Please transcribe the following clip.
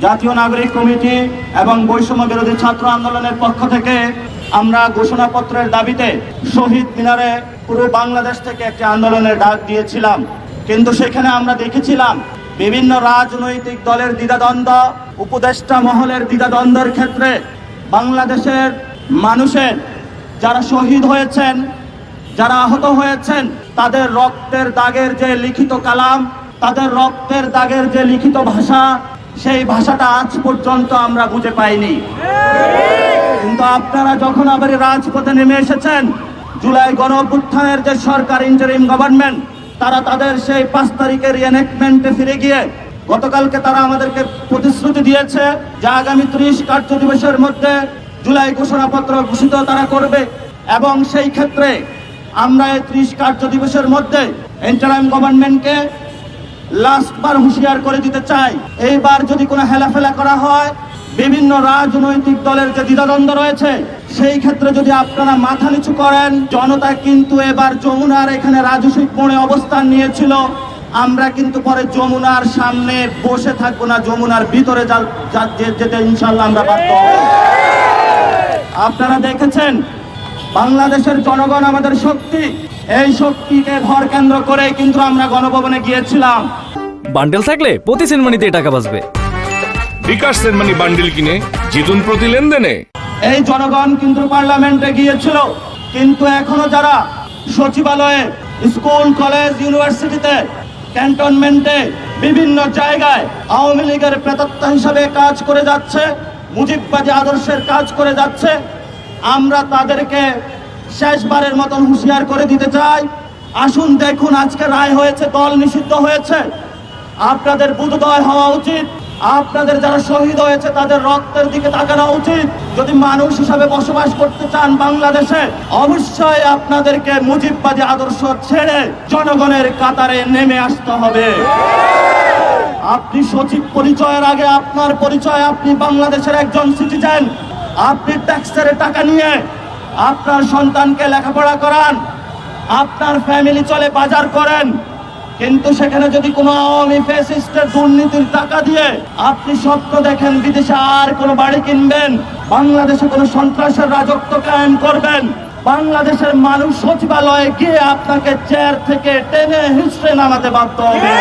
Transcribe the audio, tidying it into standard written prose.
জাতীয় নাগরিক কমিটি এবং বৈষম্য বিরোধী ছাত্র আন্দোলনের পক্ষ থেকে আমরা ঘোষণাপত্রের দাবিতে শহীদ মিনারে পুরো বাংলাদেশ থেকে একটি আন্দোলনের ডাক দিয়েছিলাম। কিন্তু সেখানে আমরা দেখেছিলাম বিভিন্ন রাজনৈতিক দলের দ্বিধাদ্বন্দ্ব, উপদেষ্টা মহলের দ্বিধাদ্বন্দ্বের ক্ষেত্রে বাংলাদেশের মানুষের যারা শহীদ হয়েছেন, যারা আহত হয়েছেন, তাদের রক্তের দাগের যে লিখিত কালাম, তাদের রক্তের দাগের যে লিখিত ভাষা, সেই ভাষাটা আজ পর্যন্ত আমরা বুঝে পাইনি। কিন্তু আপনারা যখন আবার রাজপথে নেমে এসেছেন, জুলাই গণঅভ্যুত্থানের যে সরকার ইন্টারিম গভর্নমেন্ট, তারা তাদের সেই 5 তারিখের রিএনেক্টমেন্টে ফিরে গিয়ে গতকালকে তারা আমাদেরকে প্রতিশ্রুতি দিয়েছে যে আগামী 30 কার্য দিবসের মধ্যে জুলাই ঘোষণাপত্র ঘোষিত তারা করবে। এবং সেই ক্ষেত্রে আমরা এই 30 কার্য দিবসের মধ্যে ইন্টারিম গভর্নমেন্টকে লাস্টবার হুঁশিয়ার করে দিতে চাই, এইবার যদি কোনো হেলাফেলা করা হয়, বিভিন্ন রাজনৈতিক দলের যে দ্বিধাদ্বন্দ্ব রয়েছে, সেই ক্ষেত্রে যদি আপনারা মাথা নিচু করেন, জনতা কিন্তু এবার যমুনার এখানে রাজস্বিক মোড়ে অবস্থান নিয়েছিল, আমরা কিন্তু পরে যমুনার সামনে বসে থাকবো না, যমুনার ভিতরে যেতে ইনশাল্লাহ আমরা বাধ্য হব। আপনারা দেখেছেন বাংলাদেশের জনগণ আমাদের শক্তি, এই শক্তিকে ভর কেন্দ্র করে কিন্তু আমরা গণভবনে গিয়েছিলাম। বান্ডেল থাকলে প্রতি সেনমানিতে টাকা বাঁচবে। বিকাশ সেনমানি বান্ডেল কিনে জিতুন প্রতি লেনদেনে। এই জনগণ কিন্তু পার্লামেন্টে গিয়েছিল, কিন্তু এখনো যারা সচিবালয়ে, স্কুল, কলেজ, ইউনিভার্সিটিতে, ক্যান্টনমেন্টে, বিভিন্ন জায়গায় আওয়ামী লীগের প্রেতাত্মা হিসাবে কাজ করে যাচ্ছে, মুজিববাদী আদর্শের কাজ করে যাচ্ছে, আমরা তাদেরকে শেষবারের মতন হুঁশিয়ার করে দিতে চাই। আসুন দেখুন, আজকে রায় হয়েছে, দল নিষিদ্ধ হয়েছে, আপনাদের বোধোদয় হওয়া উচিত। আপনাদের যারা শহীদ হয়েছে তাদের রক্তের দিকে তাকানো উচিত। যদি মানুষ হিসাবে বসবাস করতে চান বাংলাদেশে, অবশ্যই আপনাদেরকে মুজিববাদী আদর্শ ছেড়ে জনগণের কাতারে নেমে আসতে হবে। আপনি সচিব পরিচয়ের আগে আপনার পরিচয়, আপনি বাংলাদেশের একজন সিটিজেন। আপনি ট্যাক্সের টাকা নিয়ে আপনার সন্তানকে লেখাপড়া করান, আপনার ফ্যামিলি চলে, বাজার করেন, কিন্তু সেখানে যদি কোনো আওয়ামী ফ্যাসিস্টের দুর্নীতির টাকা দিয়ে আপনি স্বপ্ন দেখেন বিদেশে আর কোনো বাড়ি কিনবেন, বাংলাদেশে কোনো সন্ত্রাসের রাজত্ব কায়েম করবেন, বাংলাদেশের মানুষ সচিবালয়ে গিয়ে আপনাকে চেয়ার থেকে টেনে হিঁচড়ে নামাতে বাধ্য হবে।